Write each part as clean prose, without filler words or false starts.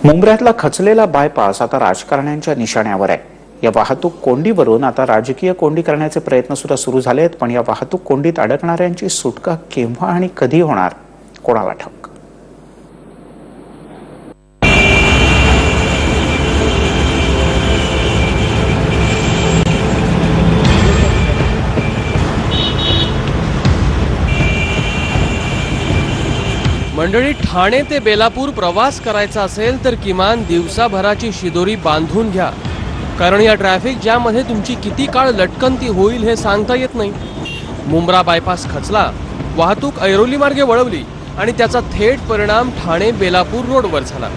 मुंब्र्यातला खचलेला bypass आता राजकारण्यांच्या निशाण्यावर आहे। या वाहतूक कोंडीवरून आता राजकीय कोंडी करण्याचे प्रयत्न सुद्धा सुरू झाले आहेत, पण या वाहतूक कोंडीत अडकणाऱ्यांची सुटका केव्हा आणि कधी होणार, कोणाला ठाऊक। मंडळी, ठाणे ते बेलापूर प्रवास करायचा असेल तर किमान दिवसाभराची शिदोरी बांधून घ्या, कारण या ट्रॅफिक जॅम मध्ये तुमची किती काळ लटकंती होईल हे सांगता येत नाही। मुंब्रा बायपास खचला, वाहतूक ऐरोली मार्गे वळवली आणि त्याचा थेट परिणाम ठाणे बेलापूर रोडवर झाला।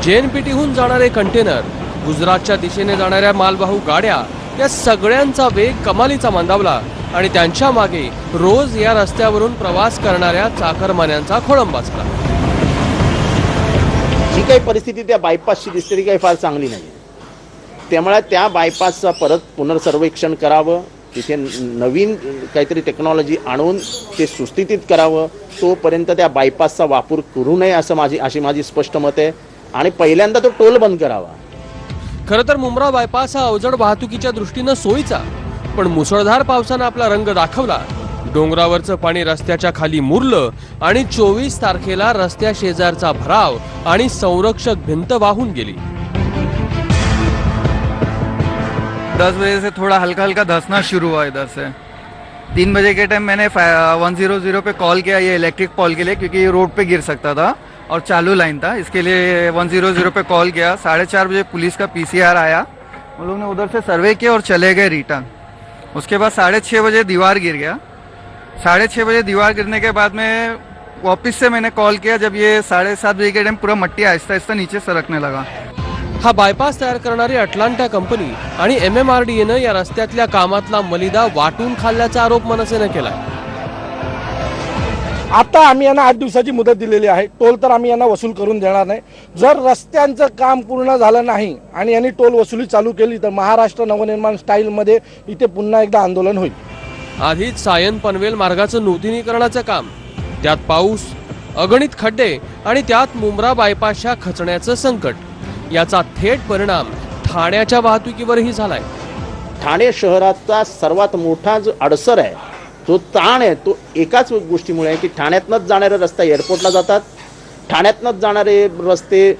जेएनपीटीहून जाणारे कंटेनर, गुजरातच्या दिशेने जाणाऱ्या मालवाहू गाड्या या सगळ्यांचा वेग कमालीचा मंदावला आणि त्यांच्या मागे रोज या रस्त्यावरून प्रवास करणाऱ्या चाकरमान्यांचा खोळंबा झाला। जी काही परिस्थिती त्या बायपासची दिसते ती काही फार चांगली नाही, त्यामुळे त्या बायपासचा परत पुनर्सर्वेक्षण करावं, तिथे नवीन काहीतरी टेक्नॉलॉजी आणून ते सुस्थितीत करावं। तोपर्यंत त्या बायपासचा वापर करू नये अशी माझी स्पष्ट मत आहे आणि पहिल्यांदा तो टोल बंद करावा। खरं तर मुंब्रा बायपास हा अवजड वाहतुकीच्या दृष्टीनं सोयीचा, पण मुसळधार पावसानं आपला रंग दाखवला। डोंगरावरचं पाणी रस्त्याच्या खाली मुरलं आणि 24 तारखेला रस्त्या शेजारचा भराव आणि संरक्षक भिंत वाहून गेली। 10 बजे से थोड़ा हल्का हल्का धंसना शुरू हुआ इधर से। 3 बजे के टाइम मैंने 100 पे कॉल किया, ये इलेक्ट्रिक पॉल के लिए, क्योंकि ये रोड पे गिर सकता था और चालू लाइन था, इसके लिए 100 पे कॉल किया। 4:30 बजे पुलिस का पीसीआर आया, उन लोगों ने उधर से सर्वे किया और चले गए रिटर्न। उसके बाद 6:30 बजे दीवार गिर गया। 6:30 बजे दीवार गिरने के बाद में वापस से मैंने कॉल किया, जब ये 7:30 बजे के टाइम पूरा मट्टी आहिस्ता आहिस्ता नीचे सरकने लगा। हा बायपास तयार करणारी अटलांटा कंपनी आणि MMRDAनं या रस्त्यातल्या कामातला मलिदा वाटून खाल्ल्याचा आरोप मनसेनं केलाय। आता आम्ही यांना 8 दिवसाची मुदत दिलेली आहे। टोल तर आम्ही यांना वसूल करून देणार नाही। जर रस्त्यांचं काम पूर्ण झालं नाही आणि यांनी टोल वसुली चालू केली तर महाराष्ट्र नवनिर्माण स्टाईलमध्ये इथे पुन्हा एकदा आंदोलन होईल। आधीच सायन पनवेल मार्गाचं नूतनीकरणाचं काम, त्यात पाऊस, अगणित खड्डे आणि त्यात मुंब्रा बायपासच्या खचण्याचं संकट, याचा थेट परिणाम ठाण्याच्या वाहतुकीवरही झालाय। ठाणे शहराचा सर्वात मोठा जो अडसर आहे, जो ताण आहे, तो एकाच गोष्टीमुळे आहे की ठाण्यातनंच जाणारे रस्ते एअरपोर्टला जातात, ठाण्यातनंच जाणारे रस्ते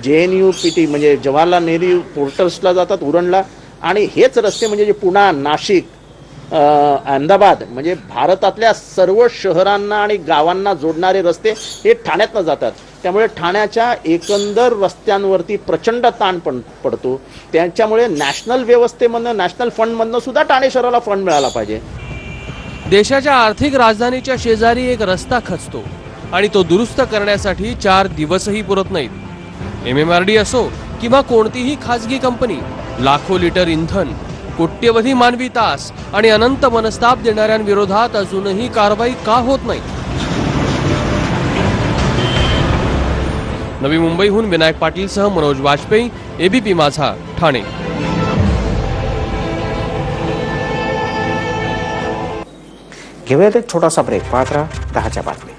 JNUPT म्हणजे जवाहरलाल नेहरू पोर्टर्सला जातात, उरणला, आणि हेच रस्ते म्हणजे जे पुणा, नाशिक, अहमदाबाद म्हणजे भारतातल्या सर्व शहरांना आणि गावांना जोडणारे रस्ते हे ठाण्यातनं जातात। त्यामुळे ठाण्याच्या एकंदर रस्त्यांवरती प्रचंड ताण पडतो। त्याच्यामुळे नॅशनल व्यवस्थेमधनं, नॅशनल फंडमधनं सुद्धा ठाणे शहराला फंड मिळाला पाहिजे। देशाच्या आर्थिक राजधानीच्या शेजारी एक रस्ता खचतो आणि तो दुरुस्त करण्यासाठी 4 दिवसही पुरत नाहीत। MMRD असो किंवा कोणतीही खासगी कंपनी, लाखो लिटर इंधन, कोट्यवधी मानवी तास आणि अनंत मनस्ताप देणाऱ्यांविरोधात अजूनही कारवाई का होत नाही? नवी मुंबईहून विनायक पाटीलसह मनोज वाजपेयी, ABP माझा, ठाणे। घेऊयात एक छोटासा ब्रेक, पाहत राहा 10च्या बातमी।